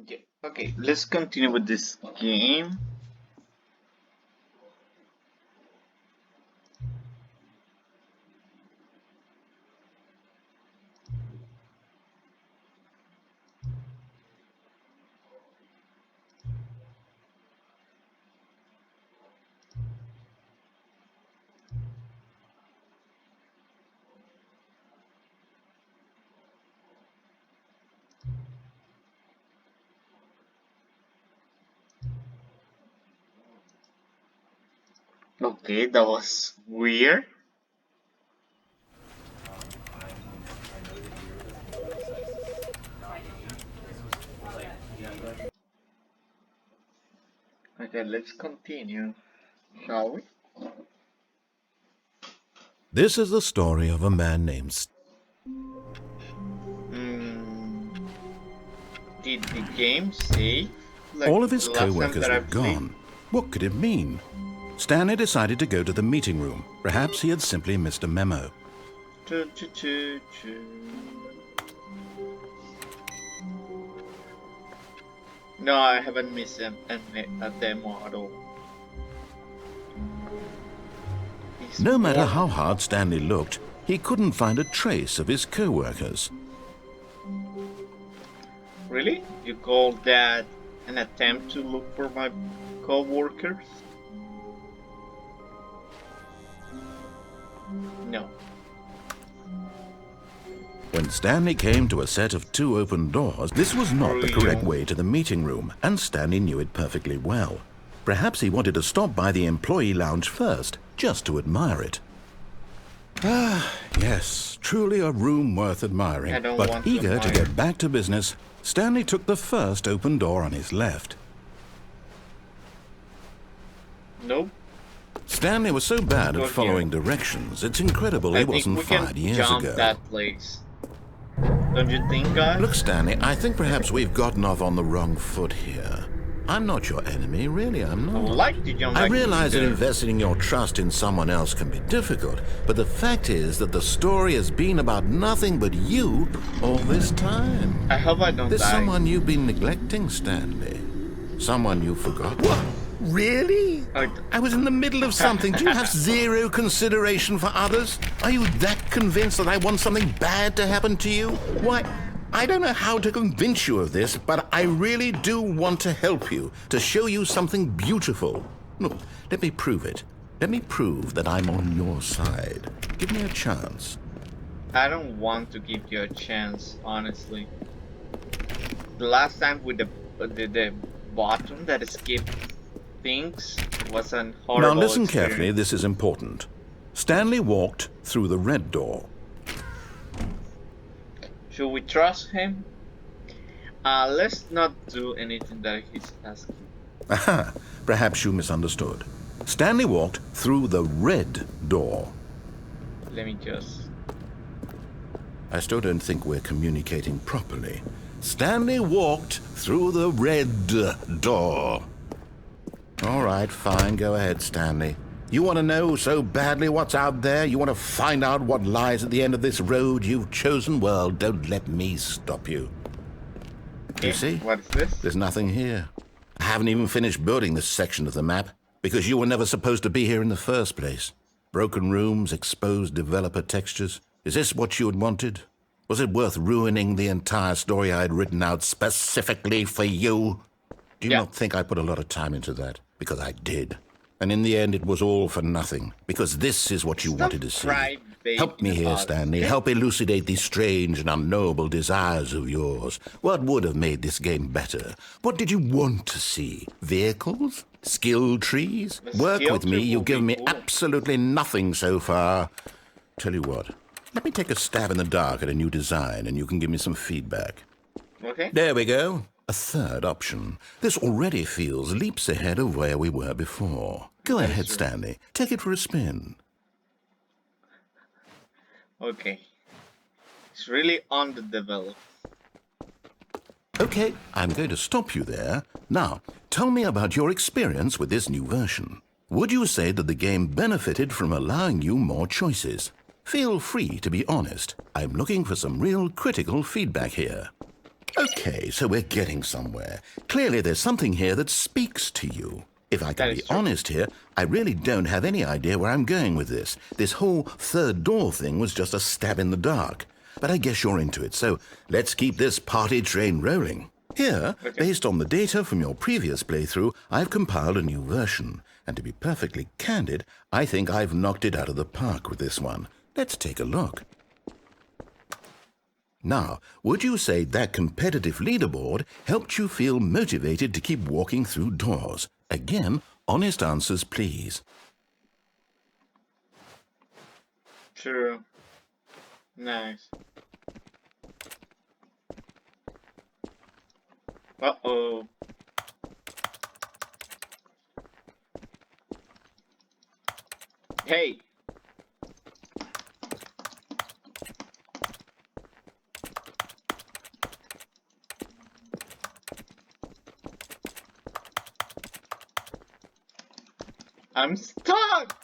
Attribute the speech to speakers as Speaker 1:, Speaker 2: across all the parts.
Speaker 1: Yeah. Okay, let's continue with this game. Okay, that was weird. Okay, let's continue, shall we?
Speaker 2: This is the story of a man named
Speaker 1: Hmm. Did the game save like
Speaker 2: All of his
Speaker 1: the last time
Speaker 2: co-workers
Speaker 1: that I
Speaker 2: were
Speaker 1: played?
Speaker 2: gone. What could it mean? Stanley decided to go to the meeting room. Perhaps he had simply missed a memo.
Speaker 1: Choo, choo, choo, choo. No, I haven't missed a demo at all. It's
Speaker 2: No matter
Speaker 1: more.
Speaker 2: how hard Stanley looked, he couldn't find a trace of his co-workers.
Speaker 1: Really? You call that an attempt to look for my co-workers? No.
Speaker 2: When Stanley came to a set of 2 open doors, this was not the correct way to the meeting room, and Stanley knew it perfectly well. Perhaps he wanted to stop by the employee lounge first, just to admire it. Ah, yes, truly a room worth admiring. But eager to get back to business, Stanley took the first open door on his left.
Speaker 1: Nope.
Speaker 2: Stanley was so bad at following directions, it's incredible he wasn't fired years ago.
Speaker 1: That place. Don't you think, guys?
Speaker 2: Look, Stanley, I think perhaps we've gotten off on the wrong foot here. I'm not your enemy, really, I'm not.
Speaker 1: I would like to jump
Speaker 2: I
Speaker 1: back
Speaker 2: realize that
Speaker 1: there.
Speaker 2: investing your trust in someone else can be difficult, but the fact is that the story has been about nothing but you all this time.
Speaker 1: I hope I don't
Speaker 2: There's
Speaker 1: die.
Speaker 2: someone you've been neglecting, Stanley. Someone you forgot. What? Really? I was in the middle of something. Do you have zero consideration for others? Are you that convinced that I want something bad to happen to you? Why, I don't know how to convince you of this, but I really do want to help you, to show you something beautiful. Look, let me prove it. Let me prove that I'm on your side. Give me a chance.
Speaker 1: I don't want to give you a chance, honestly. The last time with the bottom that escaped things was an horrible
Speaker 2: Now listen
Speaker 1: experience.
Speaker 2: carefully, this is important. Stanley walked through the red door.
Speaker 1: Should we trust him? Let's not do anything that he's asking.
Speaker 2: Aha, perhaps you misunderstood. Stanley walked through the red door.
Speaker 1: Let me just...
Speaker 2: I still don't think we're communicating properly. Stanley walked through the red door. All right, fine, go ahead, Stanley. You want to know so badly what's out there? You want to find out what lies at the end of this road you've chosen? Well, don't let me stop you.
Speaker 1: Okay,
Speaker 2: You see?
Speaker 1: what is this?
Speaker 2: There's nothing here. I haven't even finished building this section of the map because you were never supposed to be here in the first place. Broken rooms, exposed developer textures. Is this what you had wanted? Was it worth ruining the entire story I had written out specifically for you? Do you not think I put a lot of time into that? Because I did. And in the end, it was all for nothing. Because this is what you wanted to see. Help me here, Stanley. Help elucidate these strange and unknowable desires of yours. What would have made this game better? What did you want to see? Vehicles? Skill trees? Work with me. You've given me absolutely nothing so far. Tell you what. Let me take a stab in the dark at a new design, and you can give me some feedback.
Speaker 1: Okay.
Speaker 2: There we go. A third option. This already feels leaps ahead of where we were before. Go ahead, Stanley. Take it for a spin.
Speaker 1: Okay. It's really underdeveloped.
Speaker 2: Okay, I'm going to stop you there. Now, tell me about your experience with this new version. Would you say that the game benefited from allowing you more choices? Feel free to be honest. I'm looking for some real critical feedback here. Okay, so we're getting somewhere. Clearly there's something here that speaks to you. If I can
Speaker 1: That
Speaker 2: be
Speaker 1: is true.
Speaker 2: honest here, I really don't have any idea where I'm going with this. This whole third door thing was just a stab in the dark. But I guess you're into it, so let's keep this party train rolling. Here,
Speaker 1: Okay.
Speaker 2: based on the data from your previous playthrough, I've compiled a new version. And to be perfectly candid, I think I've knocked it out of the park with this one. Let's take a look. Now, would you say that competitive leaderboard helped you feel motivated to keep walking through doors? Again, honest answers, please.
Speaker 1: True. Nice. Uh-oh. Hey! I'm stuck!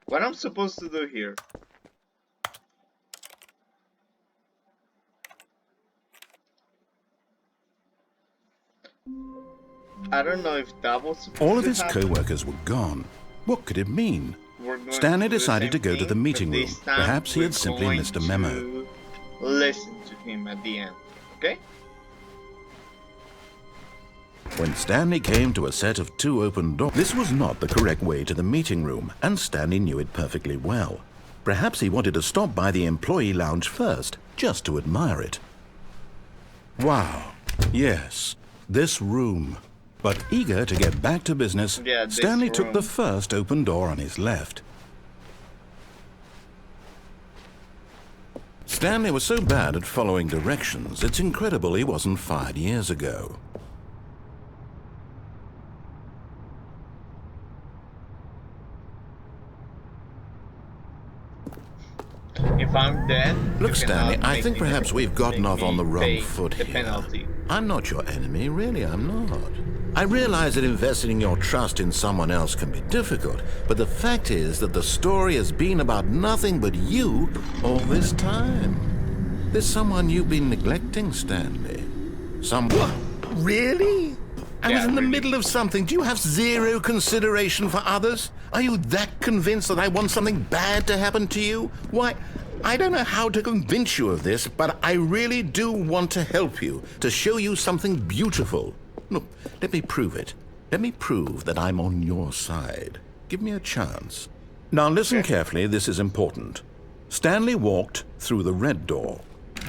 Speaker 1: What I'm supposed to do here? I don't know if that was supposed
Speaker 2: All of
Speaker 1: to
Speaker 2: his
Speaker 1: happen.
Speaker 2: co-workers were gone. What could it mean?
Speaker 1: We're going
Speaker 2: Stanley
Speaker 1: to do the
Speaker 2: decided to
Speaker 1: same
Speaker 2: go to the
Speaker 1: thing,
Speaker 2: meeting
Speaker 1: but
Speaker 2: room.
Speaker 1: this time
Speaker 2: Perhaps he
Speaker 1: we're
Speaker 2: had simply
Speaker 1: going
Speaker 2: missed a memo.
Speaker 1: to listen to him at the end. Okay?
Speaker 2: When Stanley came to a set of 2 open doors, this was not the correct way to the meeting room, and Stanley knew it perfectly well. Perhaps he wanted to stop by the employee lounge first, just to admire it. Wow, yes, this room. But eager to get back to business,
Speaker 1: Yeah, this
Speaker 2: Stanley took the
Speaker 1: room.
Speaker 2: first open door on his left. Stanley was so bad at following directions, it's incredible he wasn't fired years ago.
Speaker 1: If I'm dead,
Speaker 2: Look,
Speaker 1: you
Speaker 2: Stanley,
Speaker 1: cannot
Speaker 2: I
Speaker 1: make
Speaker 2: think
Speaker 1: me
Speaker 2: perhaps we've gotten off on the wrong
Speaker 1: pay
Speaker 2: foot
Speaker 1: the
Speaker 2: here.
Speaker 1: penalty.
Speaker 2: I'm not your enemy, really, I'm not. I realize that investing your trust in someone else can be difficult, but the fact is that the story has been about nothing but you all this time. There's someone you've been neglecting, Stanley. Someone. Really? I was in the middle of something. Do you have zero consideration for others? Are you that convinced that I want something bad to happen to you? Why, I don't know how to convince you of this, but I really do want to help you, to show you something beautiful. Look, let me prove it. Let me prove that I'm on your side. Give me a chance. Now listen carefully, this is important. Stanley walked through the red door.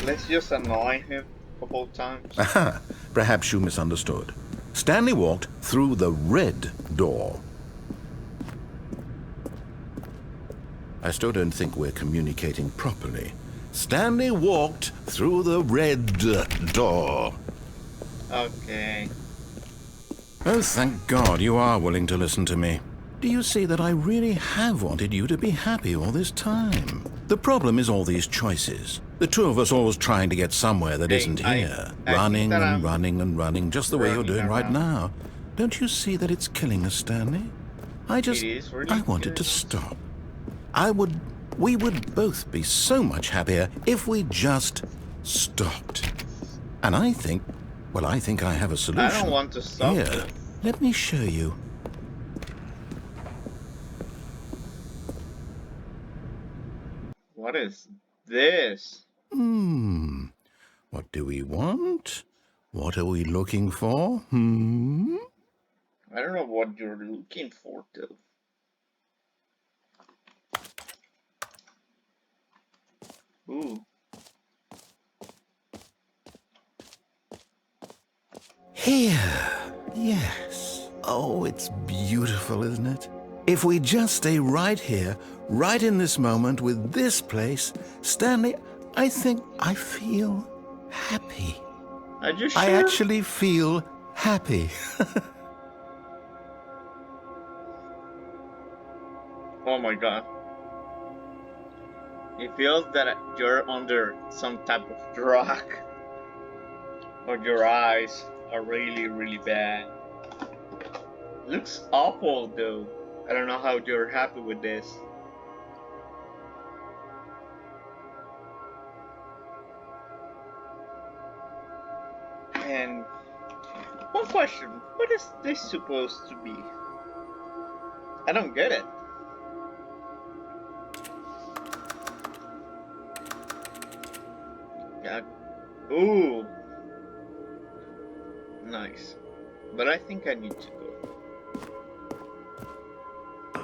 Speaker 1: Let's just annoy him a couple of times.
Speaker 2: Aha, perhaps you misunderstood. Stanley walked through the red door. I still don't think we're communicating properly. Stanley walked through the red door.
Speaker 1: Okay.
Speaker 2: Oh, thank God you are willing to listen to me. Do you see that I really have wanted you to be happy all this time? The problem is all these choices. The two of us always trying to get somewhere that isn't here. Running and running and running, just the way you're doing right now. Don't you see that it's killing us, Stanley? I wanted to stop. We would both be so much happier if we just stopped. And I think I have a solution.
Speaker 1: I don't want to stop.
Speaker 2: Here, let me show you.
Speaker 1: What is this?
Speaker 2: What do we want? What are we looking for?
Speaker 1: I don't know what you're looking for, though. Ooh.
Speaker 2: Here. Yes. Oh, it's beautiful, isn't it? If we just stay right here, right in this moment with this place, Stanley, I think I feel happy.
Speaker 1: Are you sure?
Speaker 2: I actually feel happy.
Speaker 1: Oh my god. It feels that you're under some type of drug. Or your eyes are really, really bad. Looks awful though. I don't know how you're happy with this. And one question, what is this supposed to be? I don't get it. Yeah. Ooh. Nice. But I think I need to go.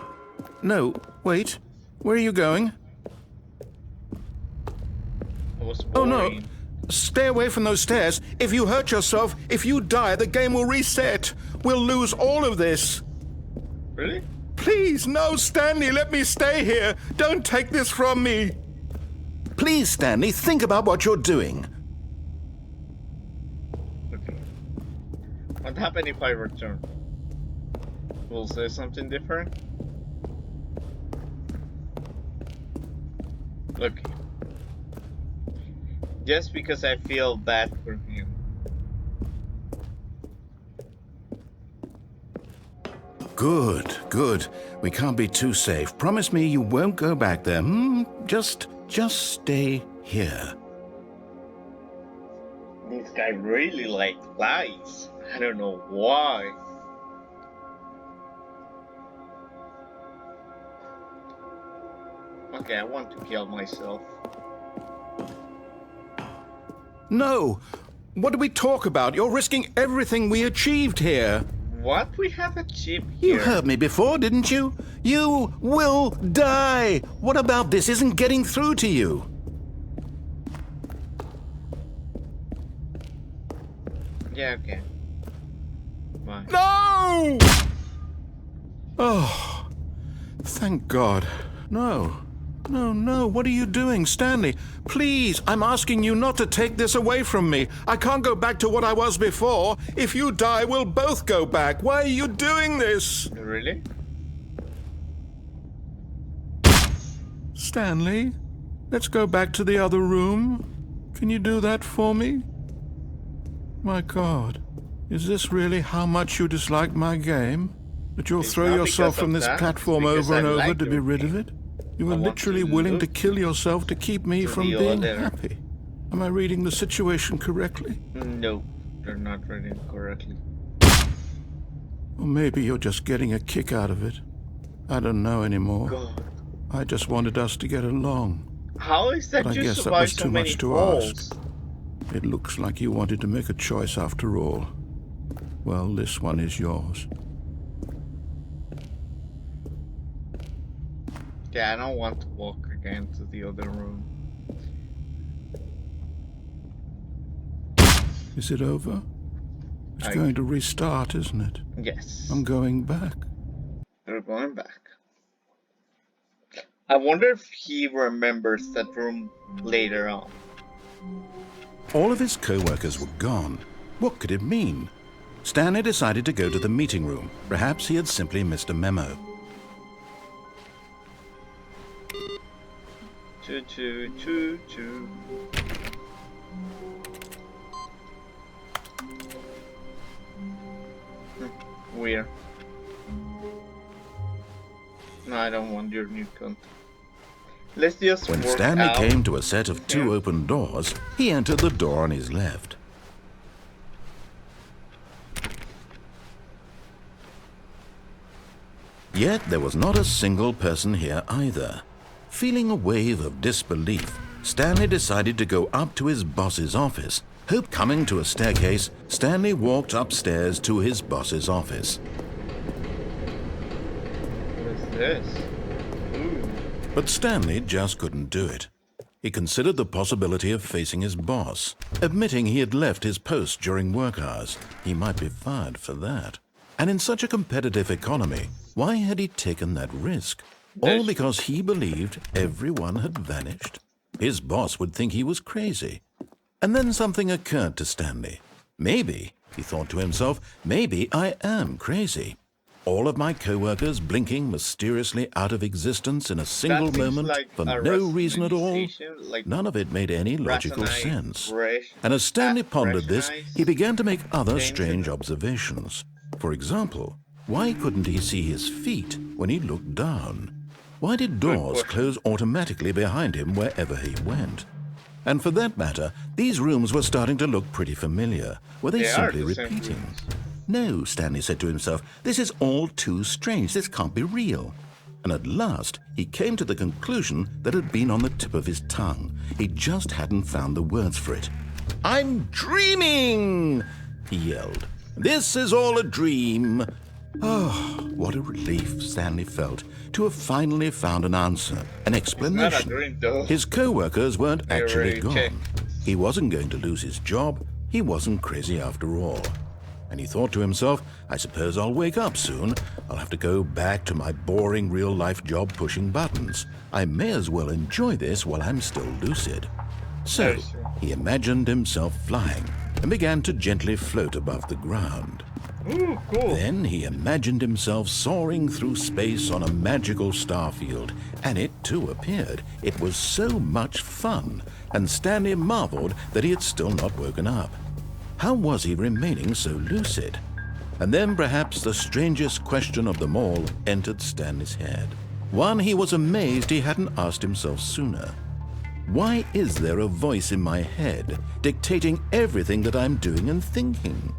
Speaker 2: No, wait. Where are you going?
Speaker 1: It was
Speaker 2: Oh
Speaker 1: boring.
Speaker 2: no. Stay away from those stairs. If you hurt yourself, if you die, the game will reset. We'll lose all of this.
Speaker 1: Really?
Speaker 2: Please, no, Stanley, let me stay here. Don't take this from me. Please, Stanley, think about what you're doing.
Speaker 1: Okay. What happened if I return? Will say something different? Look. Just because I feel bad for him.
Speaker 2: Good, good. We can't be too safe. Promise me you won't go back there. Just stay here.
Speaker 1: This guy really lies. I don't know why. Okay, I want to kill myself.
Speaker 2: No! What do we talk about? You're risking everything we achieved here.
Speaker 1: What? We have a chip here.
Speaker 2: You heard me before, didn't you? You will die! What about this isn't getting through to you?
Speaker 1: Yeah, okay. Bye.
Speaker 2: No! Oh, thank God. No. No, what are you doing, Stanley? Please, I'm asking you not to take this away from me. I can't go back to what I was before. If you die, we'll both go back. Why are you doing this?
Speaker 1: Really?
Speaker 2: Stanley, let's go back to the other room. Can you do that for me? My God, is this really how much you dislike my game? That you'll throw yourself from this platform over and over to be rid of it? You were literally willing to kill yourself to keep me from being happy. Am I reading the situation correctly?
Speaker 1: No, you're not reading correctly.
Speaker 2: Or maybe you're just getting a kick out of it. I don't know anymore.
Speaker 1: God.
Speaker 2: I just wanted us to get along.
Speaker 1: How is that
Speaker 2: But I
Speaker 1: you
Speaker 2: guess that
Speaker 1: survive
Speaker 2: was
Speaker 1: so
Speaker 2: too
Speaker 1: many
Speaker 2: much to
Speaker 1: holes?
Speaker 2: ask. It looks like you wanted to make a choice after all. Well, this one is yours.
Speaker 1: Yeah, I don't want to walk again to the other room.
Speaker 2: Is it over? It's going to restart, isn't it?
Speaker 1: Yes.
Speaker 2: I'm going back.
Speaker 1: You're going back. I wonder if he remembers that room later on.
Speaker 2: All of his co-workers were gone. What could it mean? Stanley decided to go to the meeting room. Perhaps he had simply missed a memo.
Speaker 1: Choo choo choo choo. Weird. No, I don't want your new content. Let's just
Speaker 2: When
Speaker 1: work
Speaker 2: Stanley
Speaker 1: out.
Speaker 2: came to a set of two open doors, he entered the door on his left. Yet there was not a single person here either. Feeling a wave of disbelief, Stanley decided to go up to his boss's office. Coming to a staircase, Stanley walked upstairs to his boss's office.
Speaker 1: What is this? Ooh.
Speaker 2: But Stanley just couldn't do it. He considered the possibility of facing his boss. Admitting he had left his post during work hours, he might be fired for that. And in such a competitive economy, why had he taken that risk? All because he believed everyone had vanished? His boss would think he was crazy. And then something occurred to Stanley. Maybe, he thought to himself, maybe I am crazy. All of my co-workers blinking mysteriously out of existence in a single moment
Speaker 1: like
Speaker 2: for
Speaker 1: a
Speaker 2: no reason at all.
Speaker 1: like
Speaker 2: None of it made any logical sense. And as
Speaker 1: as
Speaker 2: Stanley pondered this, he began to make other
Speaker 1: things
Speaker 2: strange observations. For example, why couldn't he see his feet when he looked down? Why did doors close automatically behind him wherever he went? And for that matter, these rooms were starting to look pretty familiar. Were they
Speaker 1: They are
Speaker 2: simply
Speaker 1: the same
Speaker 2: repeating?
Speaker 1: rooms.
Speaker 2: No, Stanley said to himself, this is all too strange. This can't be real. And at last, he came to the conclusion that had been on the tip of his tongue. He just hadn't found the words for it. I'm dreaming, he yelled. This is all a dream. Oh, what a relief Stanley felt to have finally found an answer, an explanation.
Speaker 1: It's not a dream, though.
Speaker 2: His co-workers weren't
Speaker 1: They
Speaker 2: actually
Speaker 1: already
Speaker 2: gone.
Speaker 1: checked.
Speaker 2: He wasn't going to lose his job. He wasn't crazy after all. And he thought to himself, I suppose I'll wake up soon. I'll have to go back to my boring real-life job pushing buttons. I may as well enjoy this while I'm still lucid. So he imagined himself flying and began to gently float above the ground.
Speaker 1: Ooh, cool.
Speaker 2: Then he imagined himself soaring through space on a magical starfield, and it too appeared. It was so much fun, and Stanley marveled that he had still not woken up. How was he remaining so lucid? And then perhaps the strangest question of them all entered Stanley's head. One he was amazed he hadn't asked himself sooner. Why is there a voice in my head dictating everything that I'm doing and thinking?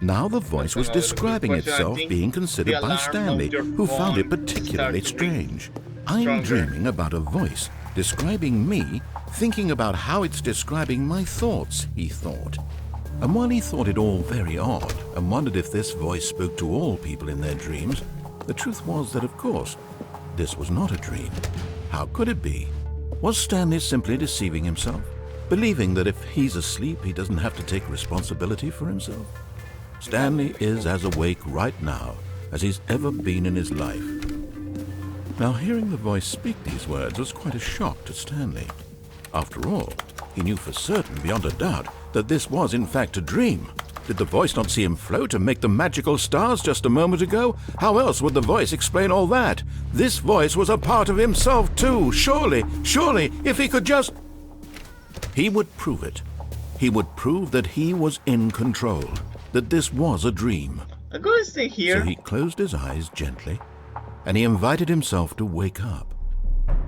Speaker 2: Now the voice was describing itself being considered by Stanley, who found it particularly strange. I'm dreaming about a voice describing me, thinking about how it's describing my thoughts, he thought. And while he thought it all very odd and wondered if this voice spoke to all people in their dreams, the truth was that, of course, this was not a dream. How could it be? Was Stanley simply deceiving himself, believing that if he's asleep, he doesn't have to take responsibility for himself? Stanley is as awake right now as he's ever been in his life. Now, hearing the voice speak these words was quite a shock to Stanley. After all, he knew for certain, beyond a doubt, that this was in fact a dream. Did the voice not see him float and make the magical stars just a moment ago? How else would the voice explain all that? This voice was a part of himself too. Surely, if he could just... He would prove it. He would prove that he was in control, that this was a dream.
Speaker 1: I'm going to stay here.
Speaker 2: So he closed his eyes gently, and he invited himself to wake up.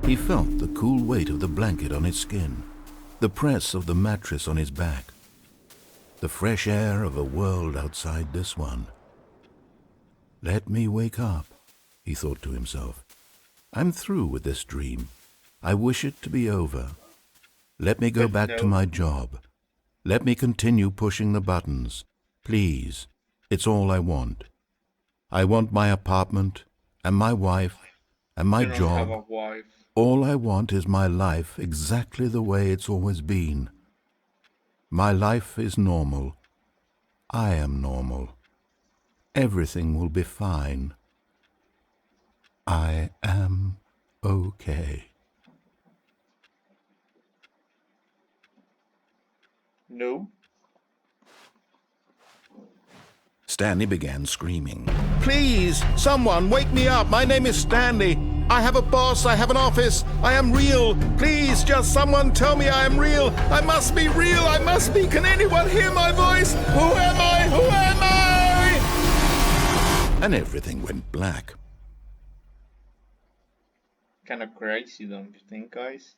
Speaker 2: He felt the cool weight of the blanket on his skin, the press of the mattress on his back, the fresh air of a world outside this one. Let me wake up, he thought to himself. I'm through with this dream. I wish it to be over. Let me go back to my job. Let me continue pushing the buttons. Please, it's all I want. I want my apartment and my wife and my job.
Speaker 1: Have a wife.
Speaker 2: All I want is my life exactly the way it's always been. My life is normal. I am normal. Everything will be fine. I am okay.
Speaker 1: No.
Speaker 2: Stanley began screaming. Please, someone, wake me up. My name is Stanley. I have a boss. I have an office. I am real. Please, just someone tell me I am real. I must be real. I must be. Can anyone hear my voice? Who am I? Who am I? And everything went black.
Speaker 1: Kind of crazy, don't you think, guys?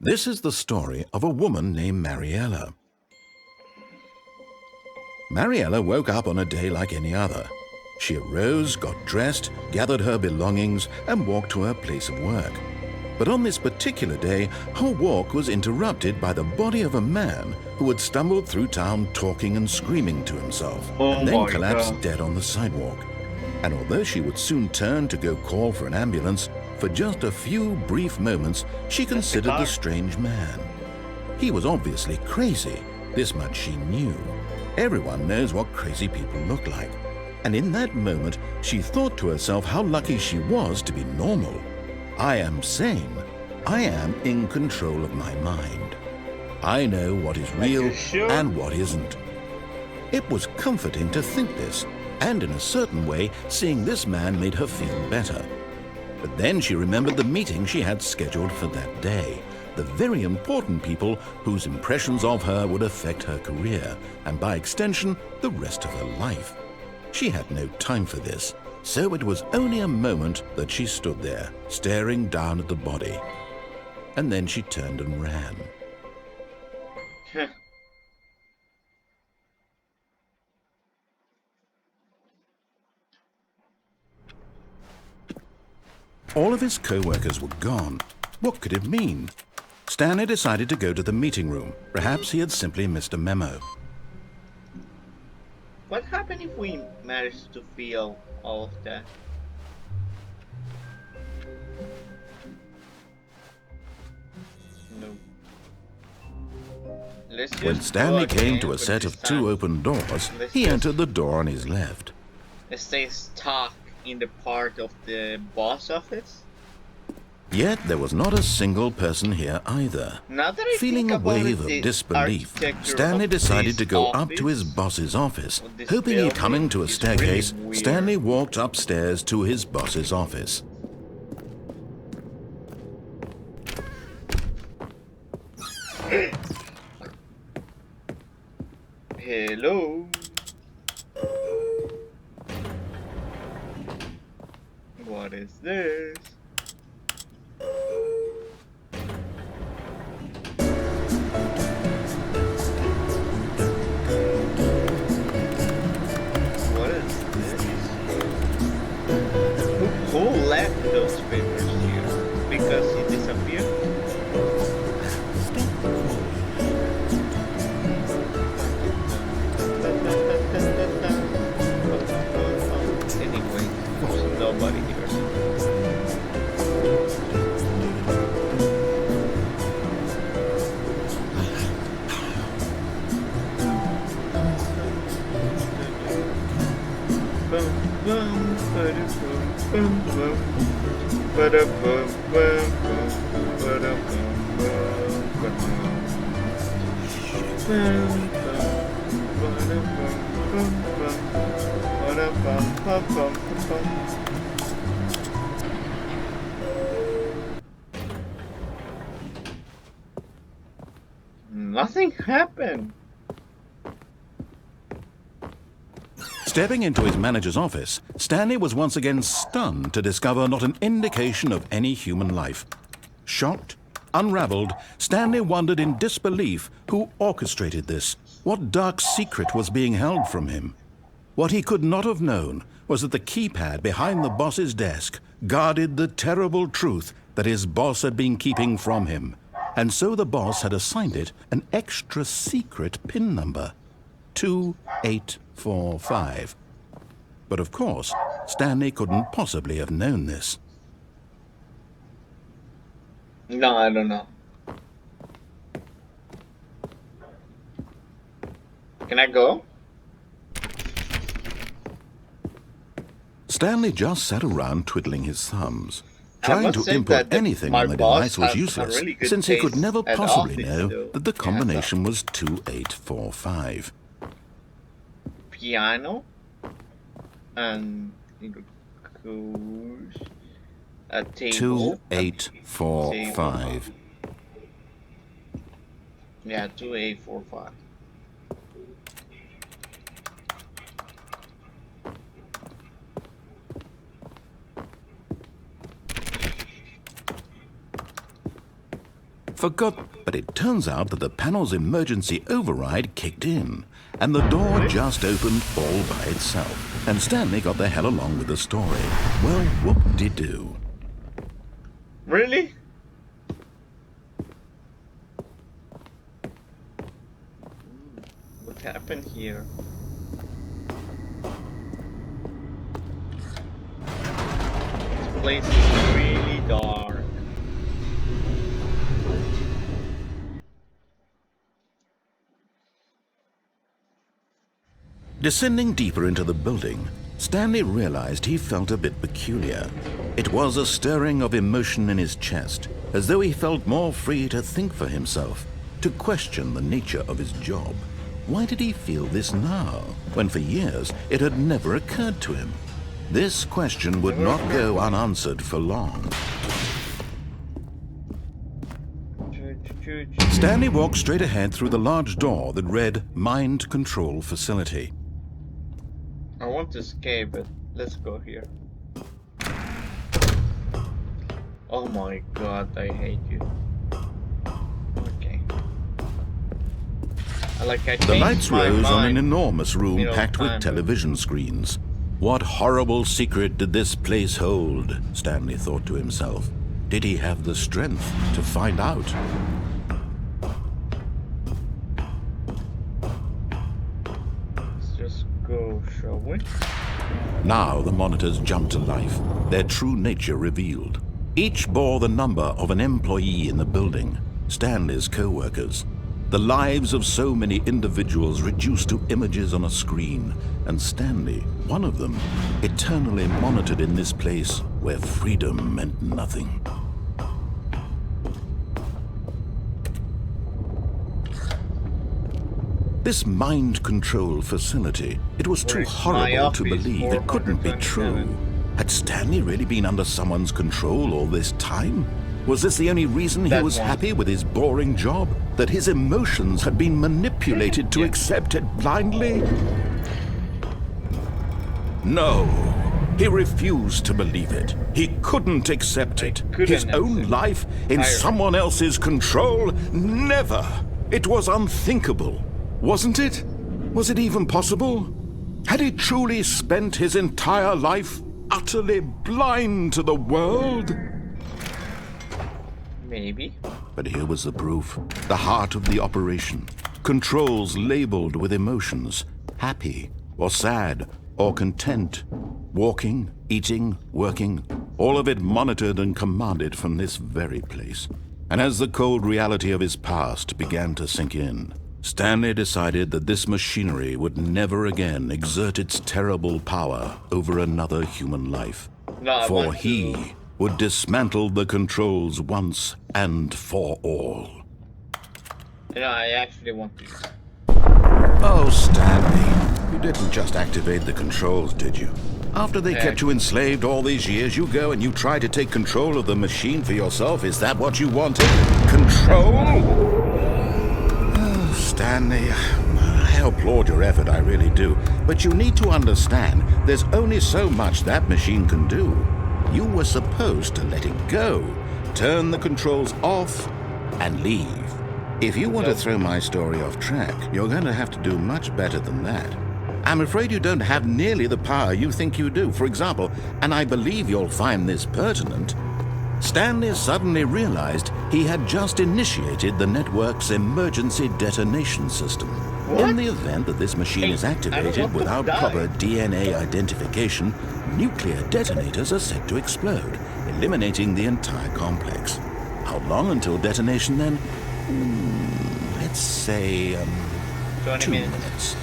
Speaker 2: This is the story of a woman named Mariella. Mariella woke up on a day like any other. She arose, got dressed, gathered her belongings, and walked to her place of work. But on this particular day, her walk was interrupted by the body of a man who had stumbled through town talking and screaming to himself, and then collapsed dead on the sidewalk. And although she would soon turn to go call for an ambulance, for just a few brief moments, she considered the strange man. He was obviously crazy. This much she knew. Everyone knows what crazy people look like. And in that moment, she thought to herself how lucky she was to be normal. I am sane. I am in control of my mind. I know what is real and what isn't. It was comforting to think this, and in a certain way, seeing this man made her feel better. But then she remembered the meeting she had scheduled for that day. The very important people whose impressions of her would affect her career, and by extension, the rest of her life. She had no time for this, so it was only a moment that she stood there, staring down at the body. and then she turned and ran. All of his co-workers were gone. What could it mean? Stanley decided to go to the meeting room. Perhaps he had simply missed a memo.
Speaker 1: What happened if we managed to feel all of that? No.
Speaker 2: When Stanley came to a set of 2 open doors, he entered the door on his left.
Speaker 1: Stay stuck in the part of the boss office?
Speaker 2: Yet there was not a single person here either. Feeling a wave of disbelief, Stanley decided to go up to his boss's office. Hoping he'd come into a staircase, Stanley walked upstairs to his boss's office.
Speaker 1: Hello? What is this? What is this? Who left those papers here? Because he disappeared? Anyway, there's nobody here. Nothing happened.
Speaker 2: Stepping into his manager's office, Stanley was once again stunned to discover not an indication of any human life. Shocked, unraveled, Stanley wondered in disbelief who orchestrated this. What dark secret was being held from him? What he could not have known was that the keypad behind the boss's desk guarded the terrible truth that his boss had been keeping from him. And so the boss had assigned it an extra secret PIN number, 2845. But of course, Stanley couldn't possibly have known this.
Speaker 1: No, I don't know. Can I go?
Speaker 2: Stanley just sat around twiddling his thumbs. Trying to
Speaker 1: say
Speaker 2: input
Speaker 1: that
Speaker 2: anything
Speaker 1: my
Speaker 2: on the
Speaker 1: boss
Speaker 2: device was
Speaker 1: has a
Speaker 2: useless,
Speaker 1: really good
Speaker 2: since he could
Speaker 1: taste
Speaker 2: never
Speaker 1: at
Speaker 2: possibly
Speaker 1: office,
Speaker 2: know
Speaker 1: though.
Speaker 2: that the combination was 2845.
Speaker 1: Piano, and it goes a table.
Speaker 2: 2845.
Speaker 1: Yeah, 2845.
Speaker 2: Forgot, but it turns out that the panel's emergency override kicked in, and the door just opened all by itself, and Stanley got the hell along with the story. Well, whoop-de-doo.
Speaker 1: Really? What happened here? This place is really dark.
Speaker 2: Descending deeper into the building, Stanley realized he felt a bit peculiar. It was a stirring of emotion in his chest, as though he felt more free to think for himself, to question the nature of his job. Why did he feel this now, when for years it had never occurred to him? This question would not go unanswered for long. Stanley walked straight ahead through the large door that read Mind Control Facility.
Speaker 1: I want to escape, but let's go here. Oh my god, I hate you. Like I
Speaker 2: The
Speaker 1: changed
Speaker 2: lights
Speaker 1: my
Speaker 2: rose on an
Speaker 1: mind
Speaker 2: enormous room
Speaker 1: middle
Speaker 2: packed with
Speaker 1: time.
Speaker 2: television screens. What horrible secret did this place hold? Stanley thought to himself. Did he have the strength to find out?
Speaker 1: Let's just go, shall we?
Speaker 2: Now the monitors jumped to life, their true nature revealed. Each bore the number of an employee in the building, Stanley's co-workers. The lives of so many individuals reduced to images on a screen, and Stanley, one of them, eternally monitored in this place where freedom meant nothing. This mind control facility, it was too
Speaker 1: Where's my
Speaker 2: horrible to
Speaker 1: office?
Speaker 2: believe it couldn't be true.
Speaker 1: 427.
Speaker 2: Had Stanley really been under someone's control all this time? Was this the only reason he
Speaker 1: That
Speaker 2: was
Speaker 1: one.
Speaker 2: happy with his boring job? That his emotions had been manipulated to
Speaker 1: Yeah.
Speaker 2: accept it blindly? No. He refused to believe it. He couldn't accept it.
Speaker 1: couldn't
Speaker 2: His own
Speaker 1: accept
Speaker 2: life in
Speaker 1: Irony.
Speaker 2: someone else's control? Never. It was unthinkable. Wasn't it? Was it even possible? Had he truly spent his entire life utterly blind to the world?
Speaker 1: Maybe.
Speaker 2: But here was the proof. The heart of the operation. Controls labeled with emotions. Happy or sad or content. Walking, eating, working. All of it monitored and commanded from this very place. And as the cold reality of his past began to sink in, Stanley decided that this machinery would never again exert its terrible power over another human life.
Speaker 1: No, I
Speaker 2: For
Speaker 1: want
Speaker 2: he
Speaker 1: to-
Speaker 2: would dismantle the controls once and for all.
Speaker 1: I actually want to.
Speaker 2: Oh, Stanley, you didn't just activate the controls, did you? After they kept you enslaved all these years, you go and you try to take control of the machine for yourself. Is that what you wanted? Control? Stanley, I applaud your effort, I really do. But you need to understand, there's only so much that machine can do. You were supposed to let it go, turn the controls off, and leave. If you want to throw my story off track, you're going to have to do much better than that. I'm afraid you don't have nearly the power you think you do. For example, and I believe you'll find this pertinent, Stanley suddenly realized he had just initiated the network's emergency detonation system.
Speaker 1: What?
Speaker 2: In the event that this machine is
Speaker 1: I don't
Speaker 2: activated
Speaker 1: want to
Speaker 2: without
Speaker 1: die.
Speaker 2: proper DNA identification, nuclear detonators are set to explode, eliminating the entire complex. How long until detonation then? Let's say,
Speaker 1: 20
Speaker 2: 2
Speaker 1: minutes.
Speaker 2: minutes.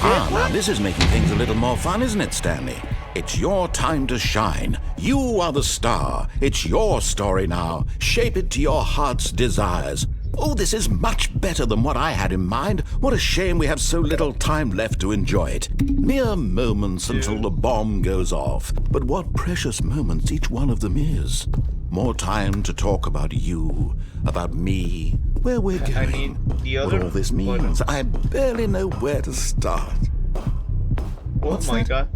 Speaker 2: Now this is making things a little more fun, isn't it, Stanley? It's your time to shine. You are the star. It's your story now. Shape it to your heart's desires. Oh, this is much better than what I had in mind. What a shame we have so little time left to enjoy it. Mere moments until the bomb goes off. But what precious moments each one of them is. More time to talk about you, about me, where we're going,
Speaker 1: I need the
Speaker 2: what
Speaker 1: other
Speaker 2: all this
Speaker 1: button.
Speaker 2: means. I barely know where to start.
Speaker 1: Oh
Speaker 2: What's
Speaker 1: my
Speaker 2: that?
Speaker 1: god.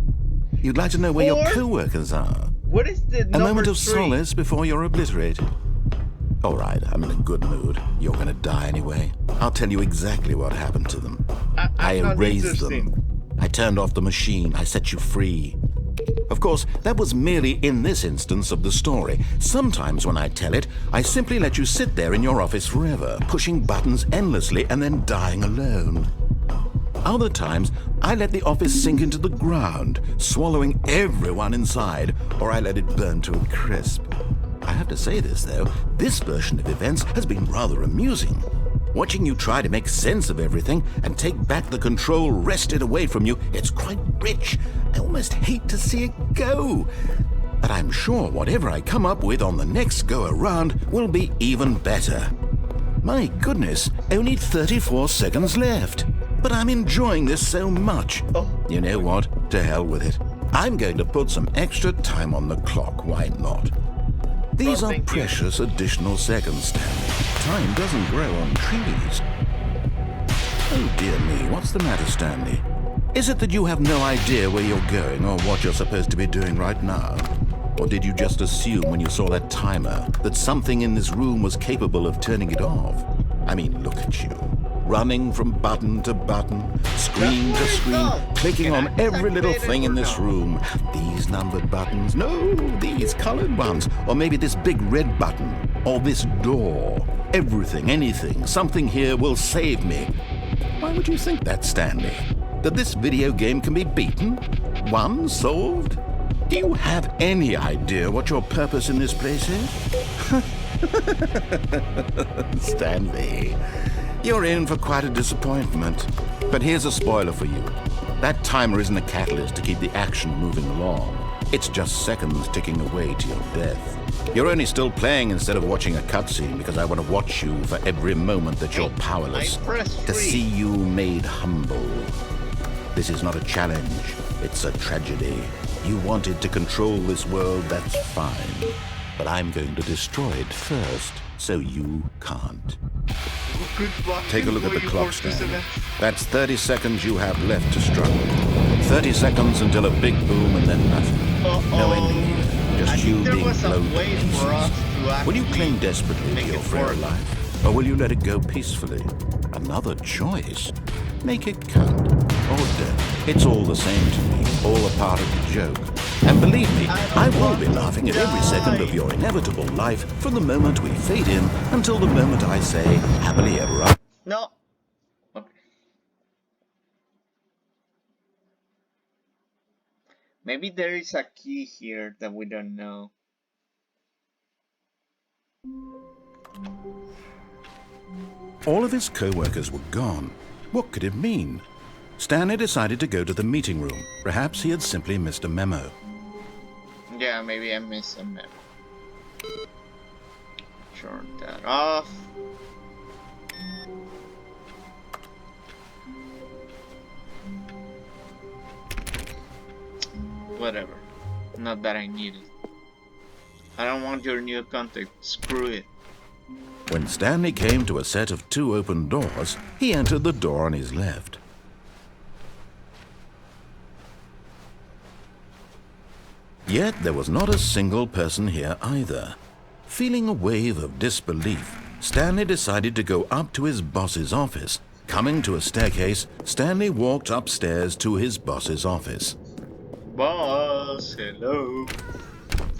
Speaker 2: You'd like to know where your
Speaker 1: 4?
Speaker 2: co-workers are.
Speaker 1: What is the
Speaker 2: A
Speaker 1: number
Speaker 2: moment of
Speaker 1: 3?
Speaker 2: solace before you're obliterated. All right, I'm in a good mood. You're going to die anyway. I'll tell you exactly what happened to them. I
Speaker 1: I'm not
Speaker 2: erased them.
Speaker 1: interested.
Speaker 2: I turned off the machine. I set you free. Of course, that was merely in this instance of the story. Sometimes when I tell it, I simply let you sit there in your office forever, pushing buttons endlessly and then dying alone. Other times, I let the office sink into the ground, swallowing everyone inside, or I let it burn to a crisp. I have to say this, though, this version of events has been rather amusing. Watching you try to make sense of everything and take back the control wrested away from you, it's quite rich. I almost hate to see it go. But I'm sure whatever I come up with on the next go-around will be even better. My goodness, only 34 seconds left. But I'm enjoying this so much.
Speaker 1: Oh.
Speaker 2: You know what? To hell with it. I'm going to put some extra time on the clock, why not? These
Speaker 1: Well,
Speaker 2: are
Speaker 1: thank you.
Speaker 2: precious additional seconds, Stanley. Time doesn't grow on trees. Oh dear me, what's the matter, Stanley? Is it that you have no idea where you're going or what you're supposed to be doing right now? Or did you just assume when you saw that timer that something in this room was capable of turning it off? I mean, look at you. running from button to button, screen to screen, clicking on every little thing in this room. These numbered buttons, no, these colored ones, or maybe this big red button, or this door. Everything, anything, something here will save me. Why would you think that, Stanley? That this video game can be beaten? Won? Solved? Do you have any idea what your purpose in this place is? Stanley, you're in for quite a disappointment. But here's a spoiler for you. That timer isn't a catalyst to keep the action moving along. It's just seconds ticking away to your death. You're only still playing instead of watching a cutscene because I want to watch you for every moment that you're powerless. To see you made humble. This is not a challenge. It's a tragedy. You wanted to control this world, that's fine. But I'm going to destroy it first, so you can't. Take a look at the clock, Stanley. That's 30 seconds you have left to struggle. 30 seconds until a big boom and then nothing. No ending here. Just you being blown to pieces. Will you cling desperately to your frail life? Or will you let it go peacefully? Another choice. Make it count. Or death. It's all the same to me. All a part of the joke. And believe me, I will be laughing at every second of your inevitable life from the moment we fade in until the moment I say, happily ever after.
Speaker 1: No. Okay. Maybe there is a key here that we don't know.
Speaker 2: All of his co-workers were gone. What could it mean? Stanley decided to go to the meeting room. Perhaps he had simply missed a memo.
Speaker 1: Yeah, maybe I missed a memo. Turn that off. Whatever. Not that I need it. I don't want your new contact. Screw it.
Speaker 2: When Stanley came to a set of 2 open doors, he entered the door on his left. Yet there was not a single person here either. Feeling a wave of disbelief, Stanley decided to go up to his boss's office. Coming to a staircase, Stanley walked upstairs to his boss's office.
Speaker 1: Boss, hello.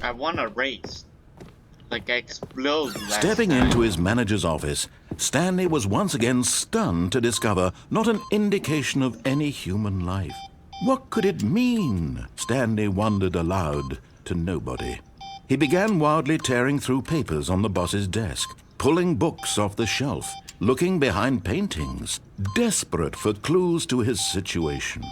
Speaker 1: I want a race. Like I explode last
Speaker 2: Stepping
Speaker 1: time.
Speaker 2: into his manager's office, Stanley was once again stunned to discover not an indication of any human life. What could it mean? Stanley wondered aloud to nobody. He began wildly tearing through papers on the boss's desk, pulling books off the shelf, looking behind paintings, desperate for clues to his situation.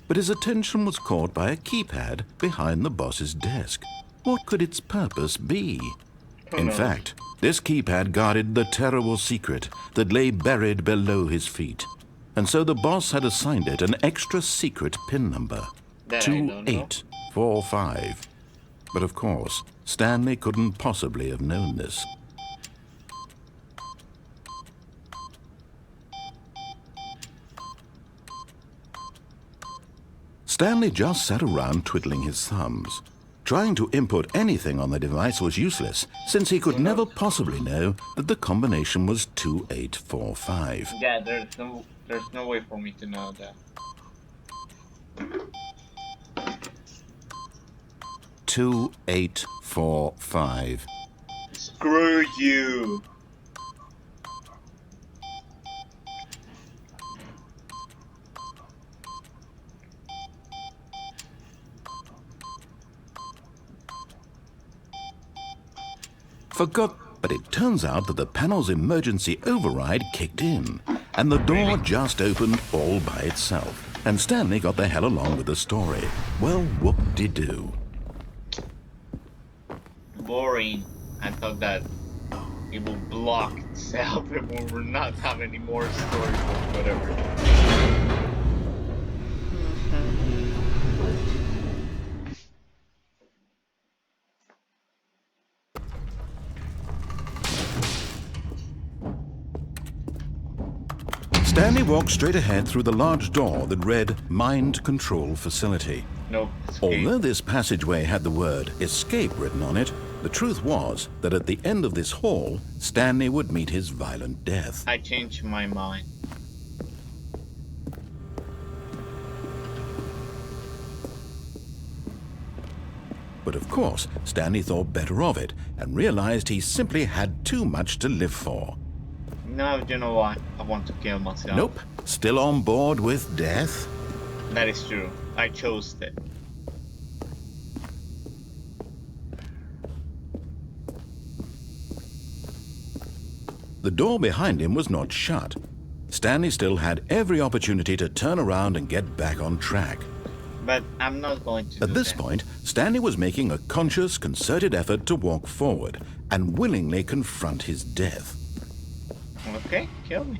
Speaker 2: But his attention was caught by a keypad behind the boss's desk. What could its purpose be? In fact, this keypad guarded the terrible secret that lay buried below his feet. And so the boss had assigned it an extra secret PIN number, 2845. But of course, Stanley couldn't possibly have known this. Stanley just sat around twiddling his thumbs. Trying to input anything on the device was useless, since he could never possibly know that the combination was 2845.
Speaker 1: Yeah, there's no way for me to know that.
Speaker 2: 2845.
Speaker 1: Screw you.
Speaker 2: But it turns out that the panel's emergency override kicked in, and the door just opened all by itself. And Stanley got the hell along with the story. Well, whoop-de-doo.
Speaker 1: Boring. I thought that it will block itself and we will not have any more stories or whatever.
Speaker 2: Stanley walked straight ahead through the large door that read Mind Control Facility.
Speaker 1: No,
Speaker 2: Although this passageway had the word escape written on it, the truth was that at the end of this hall, Stanley would meet his violent death.
Speaker 1: I changed my mind.
Speaker 2: But of course, Stanley thought better of it and realized he simply had too much to live for.
Speaker 1: No, you know what? I want to kill myself.
Speaker 2: Nope, still on board with death?
Speaker 1: That is true. I chose it.
Speaker 2: The door behind him was not shut. Stanley still had every opportunity to turn around and get back on track.
Speaker 1: But I'm not going to do
Speaker 2: At this
Speaker 1: that.
Speaker 2: point, Stanley was making a conscious, concerted effort to walk forward and willingly confront his death.
Speaker 1: Okay, kill me.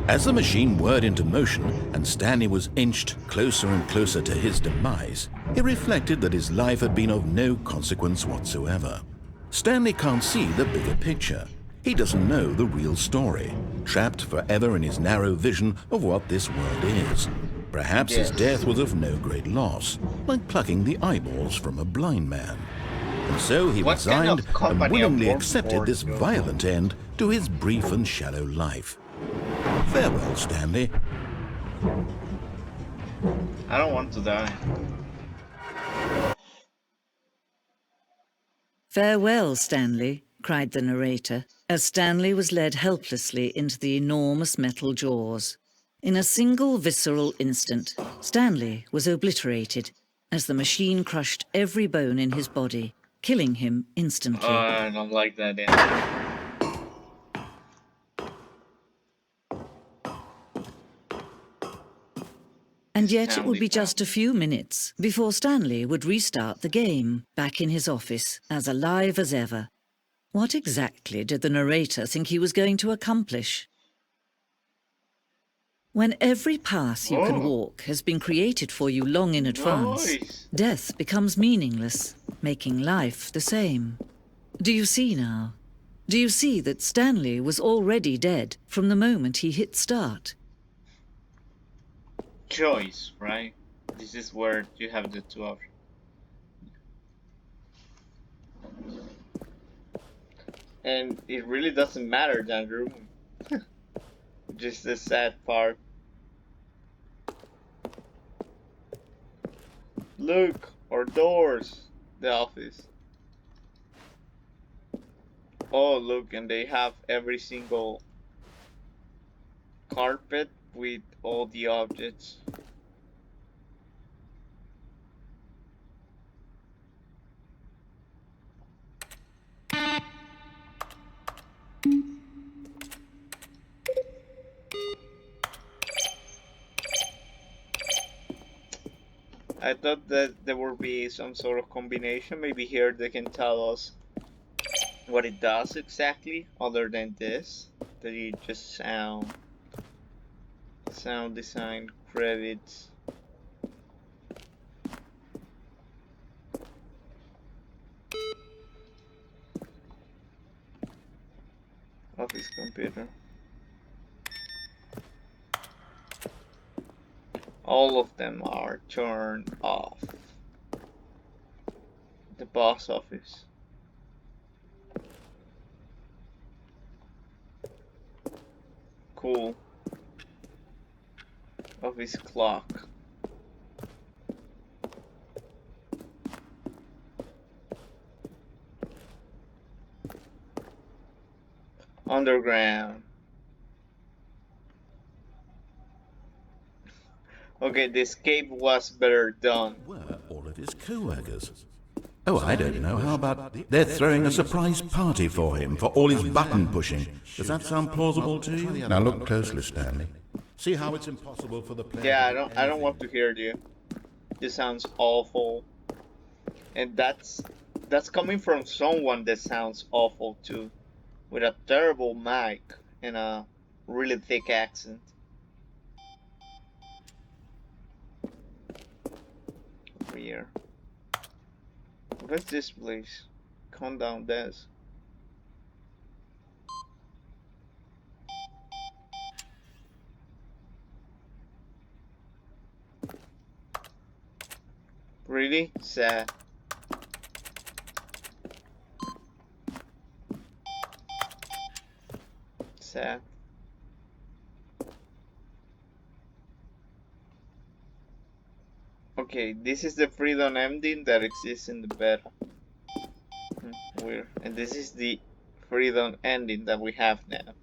Speaker 2: As the machine whirred into motion and Stanley was inched closer and closer to his demise, he reflected that his life had been of no consequence whatsoever. Stanley can't see the bigger picture. He doesn't know the real story, trapped forever in his narrow vision of what this world is. Perhaps his death was of no great loss, like plucking the eyeballs from a blind man. And so he
Speaker 1: What kind of
Speaker 2: resigned
Speaker 1: company
Speaker 2: and willingly
Speaker 1: of
Speaker 2: accepted
Speaker 1: workforce
Speaker 2: this
Speaker 1: goes
Speaker 2: violent end to his brief and shallow life. Farewell, Stanley.
Speaker 1: I don't want to die.
Speaker 3: "Farewell, Stanley," cried the narrator, as Stanley was led helplessly into the enormous metal jaws. In a single visceral instant, Stanley was obliterated as the machine crushed every bone in his body, killing him instantly.
Speaker 1: I don't like that end.
Speaker 3: And yet it would be
Speaker 1: Stanley
Speaker 3: just a few minutes before Stanley would restart the game, back in his office, as alive as ever. What exactly did the narrator think he was going to accomplish? When every path you can walk has been created for you long in advance,
Speaker 1: Nice.
Speaker 3: death becomes meaningless, making life the same. Do you see now? Do you see that Stanley was already dead from the moment he hit start?
Speaker 1: Choice, right? This is where you have the two options. And it really doesn't matter that room. Just the sad part. Look, our doors. The office. Oh, look, and they have every single carpet with all the objects. I thought that there would be some sort of combination. Maybe here they can tell us what it does exactly, other than this. That it just sound design credits. Office computer. All of them are turned off. The boss office. Cool. Office clock. Underground. Okay, the escape was better done.
Speaker 2: Were all of his co-workers? Oh, I don't know. How about they're throwing a surprise party for him for all his button pushing? Does that sound plausible to you? Now look closely, Stanley. See how it's impossible for the player.
Speaker 1: Yeah, I don't want to hear you. This sounds awful. And that's coming from someone that sounds awful too. With a terrible mic and a really thick accent. Over here. What is this place? Countdown desk. Really sad. Sad. Okay, this is the freedom ending that exists in the beta. Weird. And this is the freedom ending that we have now.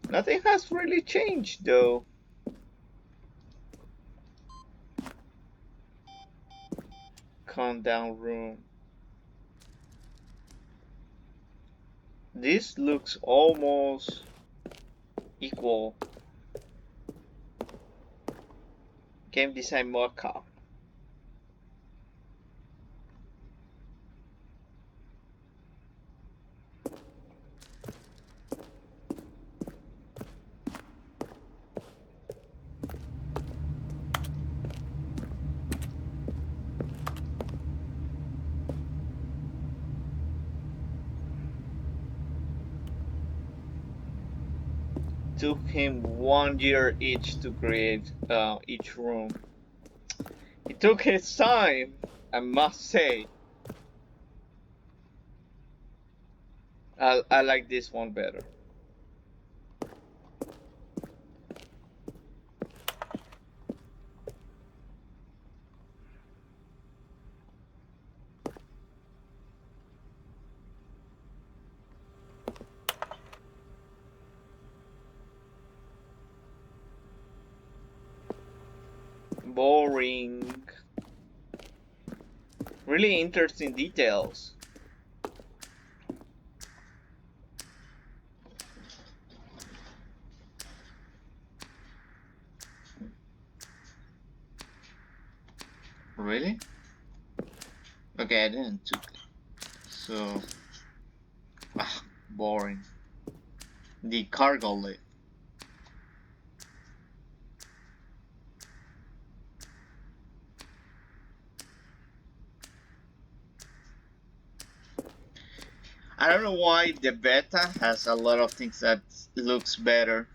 Speaker 1: Nothing has really changed though. Calm down room. This looks almost equal. Game design mockup. Took him 1 year each to create each room. He took his time, I must say. I like this one better. Boring. Really interesting details. Really? Okay, I didn't took it. So boring. The cargo lift. I don't know why the beta has a lot of things that looks better.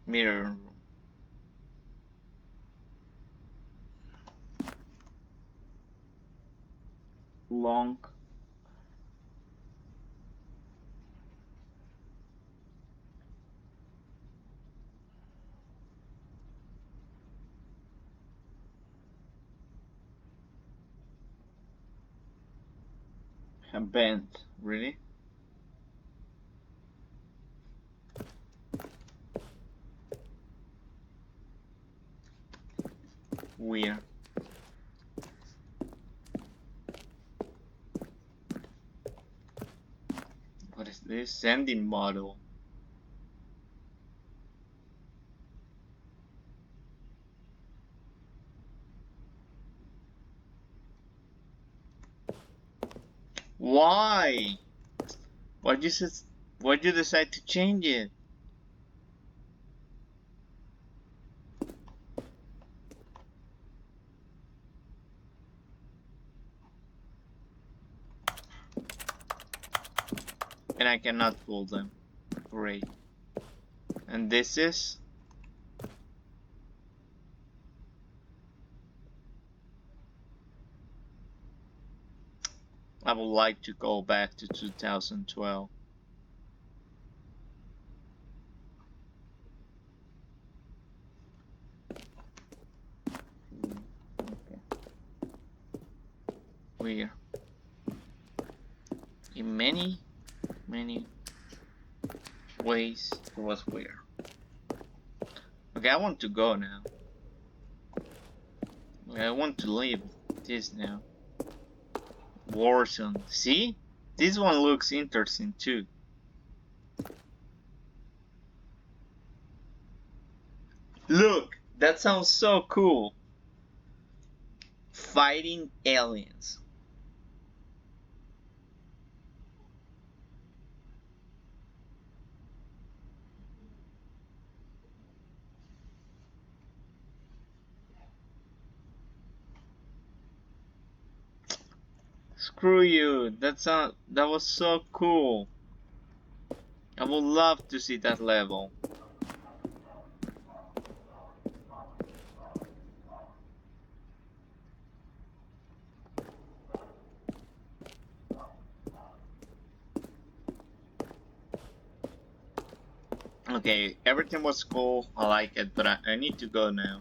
Speaker 1: Mirror room. Long. And bent. Really? Weird. What is this? Sending model. Why? Why'd you decide to change it? And I cannot pull them. Great. And this is? I would like to go back to 2012. Okay. Weird. In many ways, it was weird. Okay, I want to go now. Okay, I want to leave this now. Warzone. See? This one looks interesting too. Look, that sounds so cool. Fighting aliens. Screw you. That was so cool. I would love to see that level. Okay, everything was cool. I like it, but I need to go now.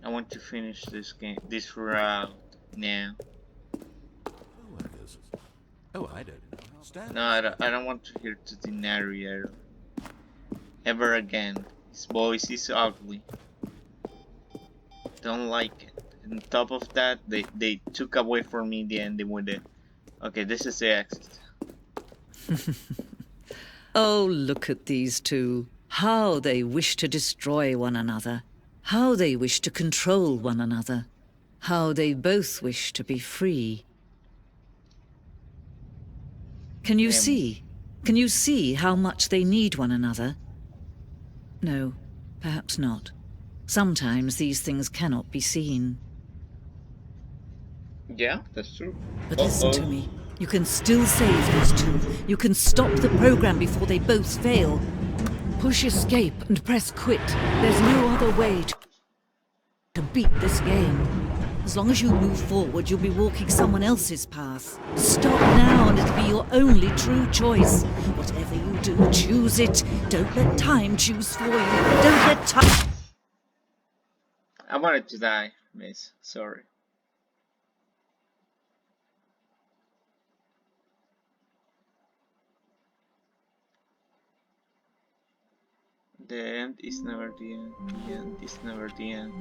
Speaker 1: I want to finish this game, this route now.
Speaker 2: Oh, I don't know. Stanley.
Speaker 1: No, I don't want to hear to the narrator ever again. His voice is ugly. Don't like it. On top of that, they took away from me the ending with it. Okay, this is the exit.
Speaker 3: Oh, look at these two. How they wish to destroy one another. How they wish to control one another. How they both wish to be free. Can you see? Can you see how much they need one another? No, perhaps not. Sometimes these things cannot be seen.
Speaker 1: Yeah, that's true.
Speaker 3: But listen to me. You can still save these two. You can stop the program before they both fail. Push escape and press quit. There's no other way to beat this game. As long as you move forward, you'll be walking someone else's path. Stop now and it'll be your only true choice. Whatever you do, choose it. Don't let time choose for you. Don't let time...
Speaker 1: I wanted to die, miss. Sorry. The end is never the end. The end is never the end.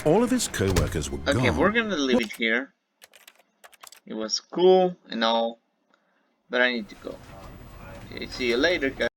Speaker 2: All of his co-workers were gone.
Speaker 1: Okay, we're gonna leave it here. It was cool and all, but I need to go. Okay, see you later, guys.